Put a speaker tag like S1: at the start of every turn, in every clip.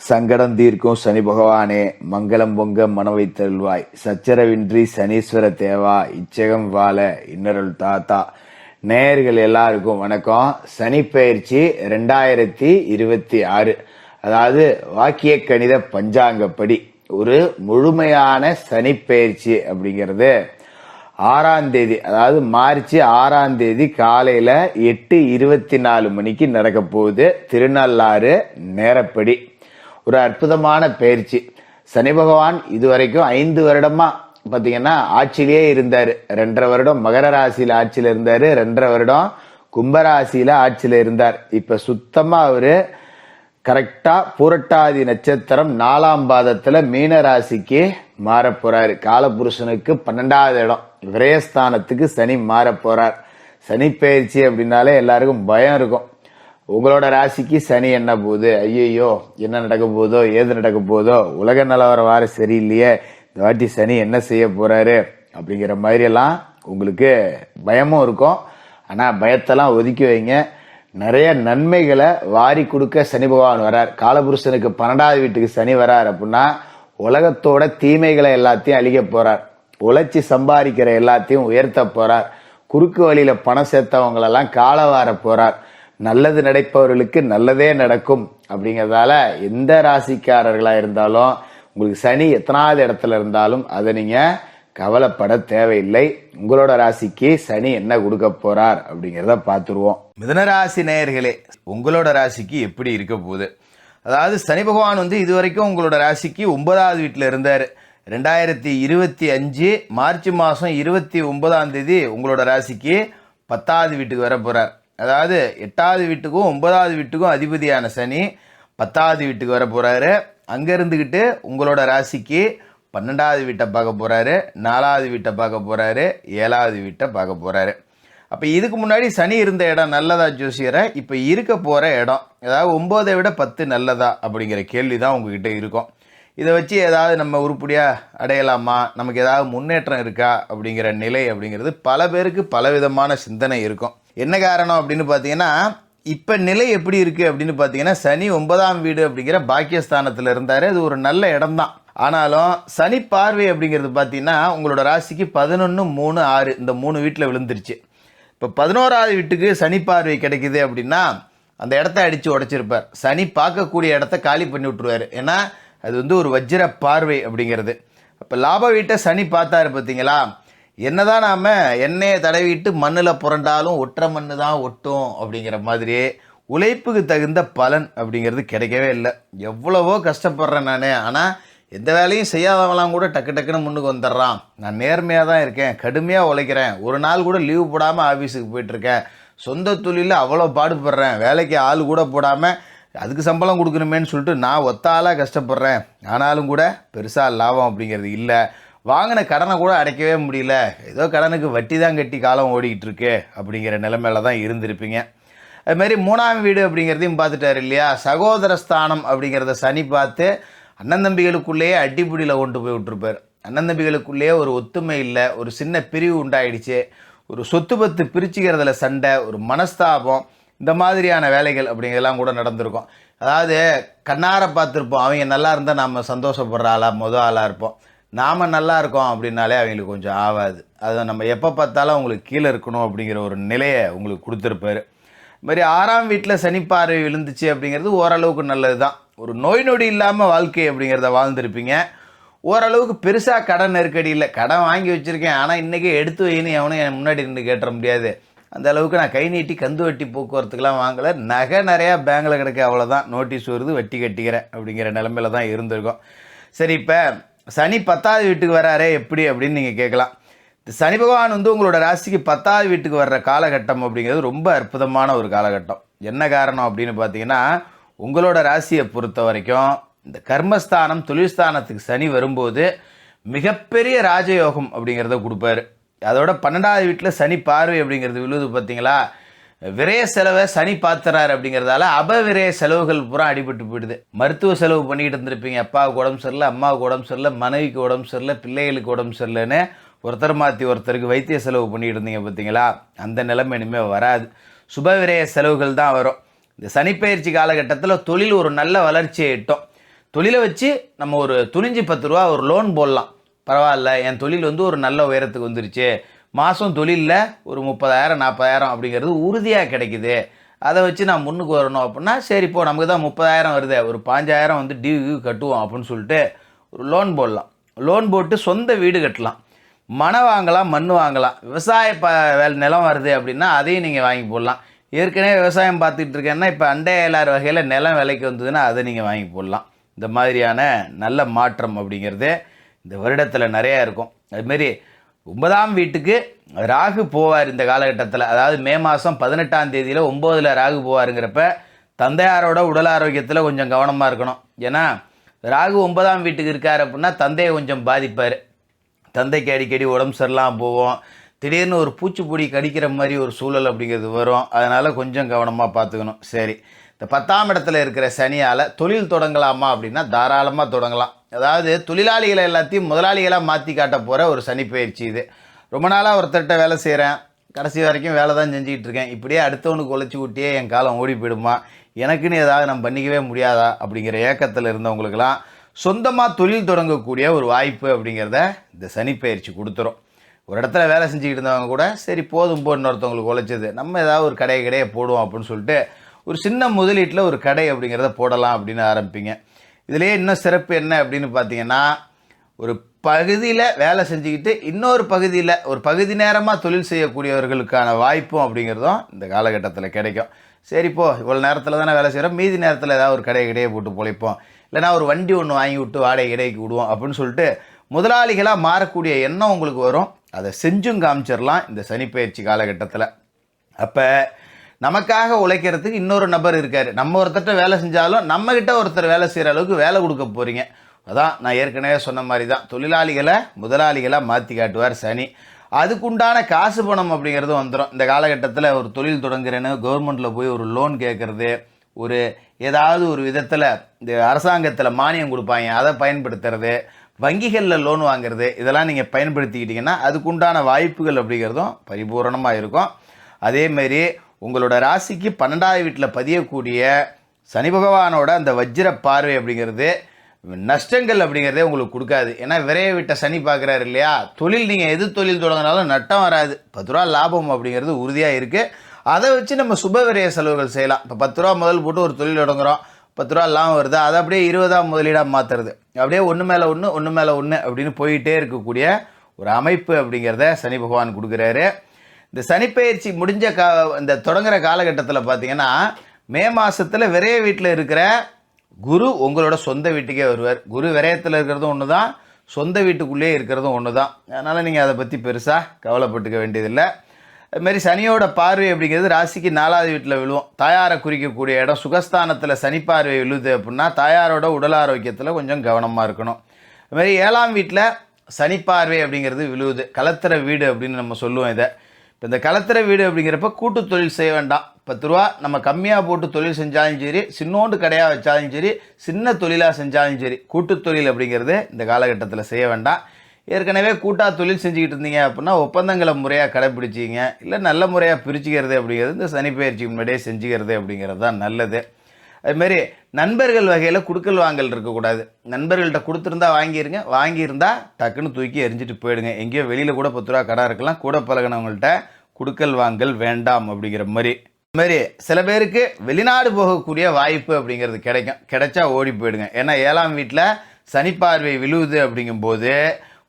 S1: சங்கடம் தீர்க்கும் சனி பகவானே, மங்களம் பொங்க மனவை தருள்வாய். சச்சரவின்றி சனீஸ்வர தேவா, இச்சகம் வாழ இன்னருள் தாத்தா. நேயர்கள் எல்லாருக்கும் வணக்கம். சனி பயிற்சி 2026, அதாவது வாக்கிய கணித பஞ்சாங்கப்படி ஒரு முழுமையான சனி பயிற்சி அப்படிங்கிறது 6ஆம் தேதி, அதாவது மார்ச் 6ஆம் தேதி காலையில 8:24 மணிக்கு நடக்க போகுது. திருநள்ளாறு நேரப்படி ஒரு அற்புதமான பயிற்சி. சனி பகவான் இதுவரைக்கும் 5 வருடமா பாத்தீங்கன்னா ஆட்சியிலேயே இருந்தாரு. 2.5 வருடம் மகர ராசியில ஆட்சியில இருந்தாரு, 2.5 வருடம் கும்பராசியில ஆட்சியில இருந்தார். இப்ப சுத்தமா அவரு கரெக்டா பூரட்டாதி நட்சத்திரம் 4ஆம் பாதத்துல மீன ராசிக்கு மாற போறாரு. காலபுருஷனுக்கு 12வது இடம் விரயஸ்தானத்துக்கு சனி மாற போறார். சனி பயிற்சி அப்படின்னாலே எல்லாருக்கும் பயம் இருக்கும். உங்களோட ராசிக்கு சனி என்ன போகுது, ஐயோ என்ன நடக்க போதோ, ஏது நடக்க போதோ, உலக நிலவரம் வார சரியில்லையே, இந்த வாட்டி சனி என்ன செய்ய போறாரு அப்படிங்கிற மாதிரி எல்லாம் உங்களுக்கு பயமும் இருக்கும். ஆனா பயத்தெல்லாம் ஒதுக்கி வைங்க. நிறைய நன்மைகளை வாரி கொடுக்க சனி பகவான் வரார். காலபுருஷனுக்கு 12வது வீட்டுக்கு சனி வரார் அப்படின்னா உலகத்தோட தீமைகளை எல்லாத்தையும் அழிக்க போறார். உழைச்சி சம்பாதிக்கிற எல்லாத்தையும் உயர்த்த போறார். குறுக்கு வழியில பணம் சேர்த்தவங்களெல்லாம் கால வார போறார். நல்லது நடப்பவர்களுக்கு நல்லதே நடக்கும் அப்படிங்கறதால எந்த ராசிக்காரர்களா இருந்தாலும் உங்களுக்கு சனி எத்தனாவது இடத்துல இருந்தாலும் அதை நீங்க கவலைப்பட தேவையில்லை. உங்களோட ராசிக்கு சனி என்ன கொடுக்க போறார் அப்படிங்கறத பார்த்துருவோம். மிதுனராசி நேயர்களே, உங்களோட ராசிக்கு எப்படி இருக்க போகுது? அதாவது சனி பகவான் இதுவரைக்கும் உங்களோட ராசிக்கு 9வது வீட்டுல இருந்தாரு. 2025 மார்ச் மாசம் 29ஆம் தேதி உங்களோட ராசிக்கு 10வது வீட்டுக்கு வர போறார். அதாவது 8வது வீட்டுக்கும் 9வது வீட்டுக்கும் அதிபதியான சனி 10வது வீட்டுக்கு வர போறாரு. அங்க இருந்துகிட்டு உங்களோட ராசிக்கு 12வது வீட்டை பார்க்க போறாரு, 4வது வீட்டை பார்க்க போறாரு, 7வது வீட்டை பார்க்க போறாரு. அப்ப இதுக்கு முன்னாடி சனி இருந்த இடம் நல்லதா ஜோசியரை? இப்ப இருக்க போற இடம், அதாவது 9ஐ விட 10 நல்லதா அப்படிங்கிற கேள்விதான் உங்ககிட்ட இருக்கும். இதை வச்சு ஏதாவது நம்ம உருப்படியா அடையலாமா, நமக்கு ஏதாவது முன்னேற்றம் இருக்கா அப்படிங்கிற நிலை அப்படிங்கிறது பல பேருக்கு பலவிதமான சிந்தனை இருக்கும். என்ன காரணம் அப்படின்னு பார்த்தீங்கன்னா, இப்போ நிலை எப்படி இருக்குது அப்படின்னு பார்த்தீங்கன்னா, சனி 9ஆம் வீடு அப்படிங்கிற பாக்கியஸ்தானத்தில் இருந்தார். அது ஒரு நல்ல இடம்தான். ஆனாலும் சனி பார்வை அப்படிங்கிறது பார்த்தீங்கன்னா உங்களோட ராசிக்கு 11, 3, 6 இந்த 3 வீட்டில் விழுந்துருச்சு. இப்போ 11வது வீட்டுக்கு சனி பார்வை கிடைக்குது அப்படின்னா அந்த இடத்த அடித்து உடைச்சிருப்பார். சனி பார்க்கக்கூடிய இடத்த காலி பண்ணி விட்டுருவார். ஏன்னா அது ஒரு வஜ்ர பார்வை அப்படிங்கிறது. அப்போ லாப வீட்டை சனி பார்த்தாரு பார்த்தீங்களா? என்னதான் நாம எண்ணெயை தடவிட்டு மண்ணில் புரண்டாலும் ஒற்ற மண்ணு தான் ஒட்டும் அப்படிங்கிற மாதிரியே உழைப்புக்கு தகுந்த பலன் அப்படிங்கிறது கிடைக்கவே இல்லை. எவ்வளவோ கஷ்டப்படுறேன் நான், ஆனால் எந்த வேலையும் செய்யாதவங்களாம் கூட டக்கு டக்குன்னு முன்னுக்கு வந்துடுறான். நான் நேர்மையாக தான் இருக்கேன், கடுமையாக உழைக்கிறேன், ஒரு நாள் கூட லீவு போடாமல் ஆஃபீஸுக்கு போயிட்டுருக்கேன், சொந்த தொழிலில் அவ்வளோ பாடுபடுறேன், வேலைக்கு ஆள் கூட போடாமல் அதுக்கு சம்பளம் கொடுக்கணுமேன்னு சொல்லிட்டு நான் ஒத்த ஆளாக கஷ்டப்படுறேன், ஆனாலும் கூட பெருசாக லாபம் அப்படிங்கிறது இல்லை, வாங்கின கடனை கூட அடைக்கவே முடியல, ஏதோ கடனுக்கு வட்டி தான் கட்டி காலம் ஓடிக்கிட்டு இருக்கு அப்படிங்கிற நிலைமையில தான் இருந்திருப்பீங்க. அதுமாதிரி 3ஆம் வீடு அப்படிங்கிறதையும் பார்த்துட்டாரு இல்லையா? சகோதர ஸ்தானம் அப்படிங்கிறத சனி பார்த்து அண்ணன் தம்பிகளுக்குள்ளேயே அடிப்படியில் கொண்டு போய் விட்டுருப்பார். அண்ணன் தம்பிகளுக்குள்ளேயே ஒரு ஒத்துமை இல்லை, ஒரு சின்ன பிரிவு உண்டாயிடுச்சு, ஒரு சொத்து பத்து பிரிச்சுக்கிறதுல சண்டை, ஒரு மனஸ்தாபம், இந்த மாதிரியான வேலைகள் அப்படிங்கிறதெல்லாம் கூட நடந்திருக்கும். அதாவது கண்ணார பார்த்துருப்போம், அவங்க நல்லா இருந்தால் நம்ம சந்தோஷப்படுற ஆளாக ஆளாக இருப்போம், நாம் நல்லா இருக்கோம் அப்படின்னாலே அவங்களுக்கு கொஞ்சம் ஆகாது. அதை நம்ம எப்போ பார்த்தாலும் அவங்களுக்கு கீழே இருக்கணும் அப்படிங்கிற ஒரு நிலையை உங்களுக்கு கொடுத்துருப்பாரு. இது மாதிரி 6ஆம் வீட்டில் சனி பார்வை விழுந்துச்சு அப்படிங்கிறது ஓரளவுக்கு நல்லது தான். ஒரு நோய் நொடி இல்லாமல் வாழ்க்கை அப்படிங்கிறத வாழ்ந்துருப்பீங்க. ஓரளவுக்கு பெருசாக கடன் நெருக்கடி இல்லை. கடன் வாங்கி வச்சுருக்கேன், ஆனால் இன்றைக்கி எடுத்து வைன்னு எவனும் என் முன்னாடி நின்று கேட்ட முடியாது. அந்த அளவுக்கு நான் கை நீட்டி கந்து வட்டி போக்குவரத்துக்கெலாம் வாங்கலை. நகை நிறையா பேங்கில் கிடக்க, அவ்வளோதான், நோட்டீஸ் வருது, வட்டி கட்டிக்கிறேன் அப்படிங்கிற நிலமையில தான் இருந்திருக்கோம். சரி, இப்போ சனி 10வது வீட்டுக்கு வராரே எப்படி அப்படின்னு நீங்கள் கேட்கலாம். சனி பகவான் உங்களோட ராசிக்கு 10வது வீட்டுக்கு வர்ற காலகட்டம் அப்படிங்கிறது ரொம்ப அற்புதமான ஒரு காலகட்டம். என்ன காரணம் அப்படின்னு பார்த்தீங்கன்னா, உங்களோட ராசியை பொறுத்த வரைக்கும் இந்த கர்மஸ்தானம் தொழில்ஸ்தானத்துக்கு சனி வரும்போது மிகப்பெரிய ராஜயோகம் அப்படிங்கிறத கொடுப்பாரு. அதோட 12வது வீட்டில் சனி பார்வை அப்படிங்கிறது விழுது பார்த்தீங்களா? விரய செலவை சனி பார்த்துறாரு அப்படிங்கிறதால அபவிரய செலவுகள் பூரா அடிபட்டு போயிடுது. மருத்துவ செலவு பண்ணிக்கிட்டு இருந்திருப்பீங்க. அப்பாவுக்கு உடம்பு சரியில்லை, அம்மாவுக்கு உடம்பு சரியில்லை, மனைவிக்கு உடம்பு சரியில்லை, பிள்ளைகளுக்கு உடம்பு சரியில்லைன்னு ஒருத்தர் மாற்றி ஒருத்தருக்கு வைத்திய செலவு பண்ணிக்கிட்டு இருந்தீங்க பார்த்தீங்களா? அந்த நிலைமை இனிமேல் வராது. சுபவிரய செலவுகள் தான் வரும். இந்த சனிப்பெயர்ச்சி காலகட்டத்தில் தொழில் ஒரு நல்ல வளர்ச்சியை எட்டும். தொழிலை வச்சு நம்ம ஒரு துணிஞ்சு 10 ரூபா ஒரு லோன் போடலாம். பரவாயில்ல, என் தொழில் வந்து ஒரு நல்ல உயரத்துக்கு வந்துருச்சு, மாதம் தொழிலில் ஒரு 30,000 40,000 அப்படிங்கிறது உறுதியாக கிடைக்குது, அதை வச்சு நான் முன்னுக்கு வரணும் அப்படின்னா, சரி இப்போ நமக்கு தான் 30,000 வருது, ஒரு 5,000 வந்து டியூ கட்டுவோம் அப்படின்னு சொல்லிட்டு ஒரு லோன் போடலாம். லோன் போட்டு சொந்த வீடு கட்டலாம், மனை வாங்கலாம், மண் வாங்கலாம். விவசாய நிலம் வருது அப்படின்னா அதையும் நீங்கள் வாங்கி போடலாம். ஏற்கனவே விவசாயம் பார்த்துக்கிட்டு இருக்கேன்னா இப்போ அண்டையலார் வகையில் நிலம் விலைக்கு வந்ததுன்னா அதை நீங்கள் வாங்கி போடலாம். இந்த மாதிரியான நல்ல மாற்றம் அப்படிங்கிறது இந்த வருடத்தில் நிறையா இருக்கும். அதுமாரி 9ஆம் வீட்டுக்கு ராகு போவார் இந்த காலகட்டத்தில். அதாவது மே மாதம் 18ஆம் தேதியில் 9ல் ராகு போவாருங்கிறப்ப தந்தையாரோட உடல் ஆரோக்கியத்தில் கொஞ்சம் கவனமாக இருக்கணும். ஏன்னா ராகு 9ஆம் வீட்டுக்கு இருக்கார் அப்படின்னா தந்தையை கொஞ்சம் பாதிப்பார். தந்தைக்கு அடிக்கடி உடம்பு சரியில்லாமல் போவோம், திடீர்னு ஒரு பூச்சிப்பொடி கடிக்கிற மாதிரி ஒரு சூழல் அப்படிங்கிறது வரும். அதனால் கொஞ்சம் கவனமாக பார்த்துக்கணும். சரி, இந்த 10ஆம் இடத்துல இருக்கிற சனியால் தொழில் தொடங்கலாமா அப்படின்னா தாராளமாக தொடங்கலாம். அதாவது தொழிலாளிகளை எல்லாத்தையும் முதலாளிகளாக மாற்றி காட்ட போகிற ஒரு சனி பயிற்சி இது. ரொம்ப நாளாக ஒருத்தர்கிட்ட வேலை செய்கிறேன், கடைசி வரைக்கும் வேலை தான் செஞ்சுக்கிட்டு இருக்கேன், இப்படியே அடுத்தவனுக்கு உழைச்சி ஊட்டியே என் காலம் ஓடி போயிடுமா, எனக்குன்னு ஏதாவது நம்ம பண்ணிக்கவே முடியாதா அப்படிங்கிற ஏக்கத்தில் இருந்தவங்களுக்கெல்லாம் சொந்தமாக தொழில் தொடங்கக்கூடிய ஒரு வாய்ப்பு அப்படிங்கிறத இந்த சனி பயிற்சி கொடுத்துரும். ஒரு இடத்துல வேலை செஞ்சுக்கிட்டு இருந்தவங்க கூட சரி போதும் இன்னொருத்தவங்களுக்கு உழைச்சது, நம்ம ஏதாவது ஒரு கடையை போடுவோம் அப்படின்னு சொல்லிட்டு ஒரு சின்ன முதலீட்டில் ஒரு கடை அப்படிங்கிறத போடலாம் அப்படின்னு ஆரம்பிப்பீங்க. இதிலேயே இன்னும் சிறப்பு என்ன அப்படின்னு பார்த்தீங்கன்னா, ஒரு பகுதியில் வேலை செஞ்சுக்கிட்டு இன்னொரு பகுதியில் ஒரு பகுதி நேரமாக தொழில் செய்யக்கூடியவர்களுக்கான வாய்ப்பும் அப்படிங்கிறதும் இந்த காலகட்டத்தில் கிடைக்கும். சரிப்போ இவ்வளோ நேரத்தில் தானே வேலை செய்கிறோம், மீதி நேரத்தில் ஏதாவது ஒரு கடையை போட்டு பொழைப்போம், இல்லைனா ஒரு வண்டி ஒன்று வாங்கி விட்டு வாடகை இடைக்கு விடுவோம் அப்படின்னு சொல்லிட்டு முதலாளிகளாக மாறக்கூடிய எண்ணம் உங்களுக்கு வரும். அதை செஞ்சும் காமிச்சிடலாம் இந்த சனிப்பெயர்ச்சி காலகட்டத்தில். அப்போ நமக்காக உழைக்கிறதுக்கு இன்னொரு நபர் இருக்கார். நம்ம ஒருத்தர்கிட்ட வேலை செஞ்சாலும் நம்மக்கிட்ட ஒருத்தர் வேலை செய்கிற அளவுக்கு வேலை கொடுக்க போகிறீங்க. அதான் நான் ஏற்கனவே சொன்ன மாதிரி தான், தொழிலாளிகளை முதலாளிகளாக மாற்றி காட்டுவார் சனி. அதுக்குண்டான காசு பணம் அப்படிங்கிறது வந்துடும். இந்த காலகட்டத்தில் ஒரு தொழில் தொடங்குறேன்னு கவர்மெண்ட்டில் போய் ஒரு லோன் கேட்குறது, ஒரு ஏதாவது ஒரு விதத்தில் இந்த அரசாங்கத்தில் மானியம் கொடுப்பாங்க அதை பயன்படுத்துறது, வங்கிகளில் லோன் வாங்குறது, இதெல்லாம் நீங்கள் பயன்படுத்திக்கிட்டிங்கன்னா அதுக்குண்டான வாய்ப்புகள் அப்படிங்கிறதும் பரிபூரணமாக இருக்கும். அதேமாரி உங்களோட ராசிக்கு 12ஆவது வீட்டில் பதியக்கூடிய சனி பகவானோட அந்த வஜ்ர பார்வை அப்படிங்கிறது நஷ்டங்கள் அப்படிங்கிறதே உங்களுக்கு கொடுக்காது. ஏன்னா விரைய விட்ட சனி பார்க்குறாரு இல்லையா, தொழில் நீங்கள் எது தொழில் தொடங்கினாலும் நட்டம் வராது, 10 ரூபா லாபம் அப்படிங்கிறது உறுதியாக இருக்குது. அதை வச்சு நம்ம சுப விரைய செலவுகள் செய்யலாம். இப்போ 10 ரூபா முதல் போட்டு ஒரு தொழில் தொடங்குகிறோம், 10 ரூபா லாபம் வருது, அதை அப்படியே 20ஆம் முதலீடாக மாற்றுறது, அப்படியே ஒன்று மேலே ஒன்று அப்படின்னு போயிட்டே இருக்கக்கூடிய ஒரு அமைப்பு அப்படிங்கிறத சனி பகவான் கொடுக்குறாரு. இந்த சனிப்பெயர்ச்சி முடிஞ்ச இந்த தொடங்குகிற காலகட்டத்தில் பார்த்தீங்கன்னா மே மாதத்தில் விரைய வீட்டில் இருக்கிற குரு உங்களோட சொந்த வீட்டுக்கே வருவார். குரு விரயத்தில் இருக்கிறதும் ஒன்று தான், சொந்த வீட்டுக்குள்ளேயே இருக்கிறதும் ஒன்று தான். அதனால் நீங்கள் அதை பற்றி பெருசாக கவலைப்பட்டுக்க வேண்டியதில்லை. அதுமாரி சனியோட பார்வை அப்படிங்கிறது ராசிக்கு 4ஆவது வீட்டில் விழுவும். தாயாரை குறிக்கக்கூடிய இடம் சுகஸ்தானத்தில் சனி பார்வை விழுது அப்படின்னா தாயாரோட உடல் ஆரோக்கியத்தில் கொஞ்சம் கவனமாக இருக்கணும். அதுமாதிரி 7ஆம் வீட்டில் சனி பார்வை அப்படிங்கிறது விழுவுது. கலத்திர வீடு அப்படின்னு நம்ம சொல்லுவோம் இதை. இப்போ இந்த கலத்திர வீடு அப்படிங்கிறப்ப கூட்டு தொழில் செய்ய வேண்டாம். 10 ரூபா நம்ம கம்மியாக போட்டு தொழில் செஞ்சாலும் சரி, சின்னோண்டு கடையாக வச்சாலும் சரி, சின்ன தொழிலாக செஞ்சாலும் சரி, கூட்டு தொழில் அப்படிங்கிறது இந்த காலகட்டத்தில் செய்ய வேண்டாம். ஏற்கனவே கூட்டாக தொழில் செஞ்சுக்கிட்டு இருந்தீங்க அப்படின்னா ஒப்பந்தங்களை முறையாக கடைப்பிடிச்சிங்க, இல்லை நல்ல முறையாக பிரிச்சுக்கிறது அப்படிங்கிறது இந்த சனிப்பெயர்ச்சிக்கு முன்னாடியே செஞ்சுக்கிறது அப்படிங்கிறது தான் நல்லது. அதுமாரி நண்பர்கள் வகையில் குடுக்கல் வாங்கல் இருக்கக்கூடாது. நண்பர்கள்ட்ட கொடுத்துருந்தா வாங்கிடுங்க, வாங்கியிருந்தா டக்குன்னு தூக்கி எரிஞ்சிட்டு போயிடுங்க. எங்கேயோ வெளியில் கூட 10 ரூபா கடை இருக்கலாம், கூட பழகினவங்கள்ட்ட குடுக்கல் வாங்கல் வேண்டாம் அப்படிங்கிற மாதிரி. இதுமாரி சில பேருக்கு வெளிநாடு போகக்கூடிய வாய்ப்பு அப்படிங்கிறது கிடைக்கும், கிடைச்சா ஓடி போயிடுங்க. ஏன்னா 7ஆம் வீட்டில் சனி பார்வை விழுவுது அப்படிங்கும்போது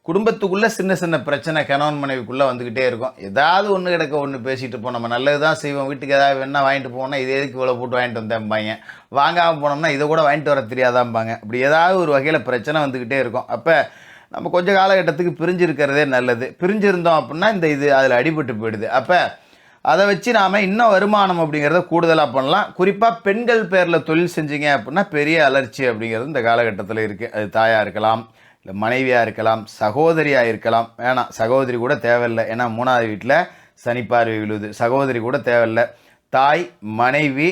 S1: குடும்பத்துக்குள்ளே சின்ன சின்ன பிரச்சனை கணவன் மனைவிக்குள்ளே வந்துக்கிட்டே இருக்கும். ஏதாவது ஒன்று கிடக்க ஒன்று பேசிகிட்டு இருப்போம். நம்ம நல்லது தான் செய்வோம், வீட்டுக்கு ஏதாவது வேணா வாங்கிட்டு போனோம்னா இது எதுக்கு இவ்வளோ போட்டு வாங்கிட்டு வந்தேன்பாங்க, வாங்காமல் போனோம்னா இதை கூட வாங்கிட்டு வர தெரியாதாம்பாங்க. அப்படி ஏதாவது ஒரு வகையில் பிரச்சனை வந்துக்கிட்டே இருக்கும். அப்போ நம்ம கொஞ்சம் காலகட்டத்துக்கு பிரிஞ்சிருக்கிறதே நல்லது. பிரிஞ்சிருந்தோம் அப்படின்னா இந்த இது அதில் அடிபட்டு போயிடுது. அப்போ அதை வச்சு நாம் இன்னும் வருமானம் அப்படிங்கிறத கூடுதலாக பண்ணலாம். குறிப்பாக பெண்கள் பேரில் தொழில் செஞ்சீங்க அப்படின்னா பெரிய அலர்ச்சி அப்படிங்கிறது இந்த காலகட்டத்தில் இருக்குது. அது தாயாக இருக்கலாம், இல்லை மனைவியாக இருக்கலாம், சகோதரியாக இருக்கலாம். வேணாம், சகோதரி கூட தேவையில்லை. ஏன்னா 3ஆவது வீட்டில் சனி பார்வை விழுது, சகோதரி கூட தேவையில்லை. தாய், மனைவி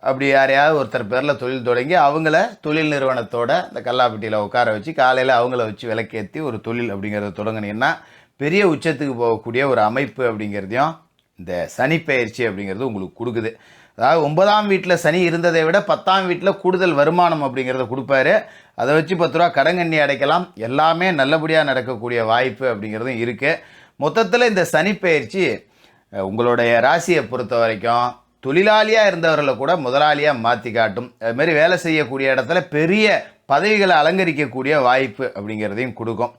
S1: அப்படி யாரையாவது ஒருத்தர் பேரில் தொழில் தொடங்கி அவங்கள தொழில் நிறுவனத்தோட இந்த கல்லாப்பட்டியில் உட்கார வச்சு காலையில் அவங்கள வச்சு விளக்கேற்றி ஒரு தொழில் அப்படிங்கிறத தொடங்கினீங்கன்னா பெரிய உச்சத்துக்கு போகக்கூடிய ஒரு அமைப்பு அப்படிங்கிறதையும் இந்த சனி பெயர்ச்சி அப்படிங்கிறது உங்களுக்கு கொடுக்குது. அதாவது 9ஆம் வீட்டில் சனி இருந்ததை விட 10ஆம் வீட்டில் கூடுதல் வருமானம் அப்படிங்கிறத கொடுப்பாரு. அதை வச்சு 10 ரூபா கடங்கண்ணி அடைக்கலாம். எல்லாமே நல்லபடியாக நடக்கக்கூடிய வாய்ப்பு அப்படிங்கிறதும் இருக்குது. மொத்தத்தில் இந்த சனி பெயர்ச்சி உங்களுடைய ராசியை பொறுத்த வரைக்கும் தொழிலாளியாக இருந்தவர்களை கூட முதலாளியாக மாற்றி காட்டும். அதுமாரி வேலை செய்யக்கூடிய இடத்துல பெரிய பதவிகளை அலங்கரிக்கக்கூடிய வாய்ப்பு அப்படிங்கிறதையும் கொடுக்கும்.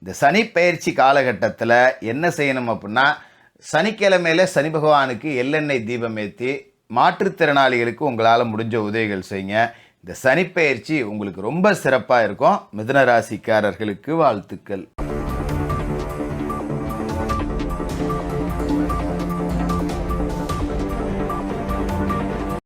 S1: இந்த சனி பெயர்ச்சி காலகட்டத்தில் என்ன செய்யணும் அப்படின்னா, சனிக்கிழமையில் சனி பகவானுக்கு எள்ளெண்ணெய் தீபம் ஏற்றி மாற்றுத்திறனாளிகளுக்கு உங்களால் முடிஞ்ச உதவிகள் செய்யுங்க. இந்த சனி பெயர்ச்சி உங்களுக்கு ரொம்ப சிறப்பாக இருக்கும். மிதுன ராசிக்காரர்களுக்கு வாழ்த்துக்கள்.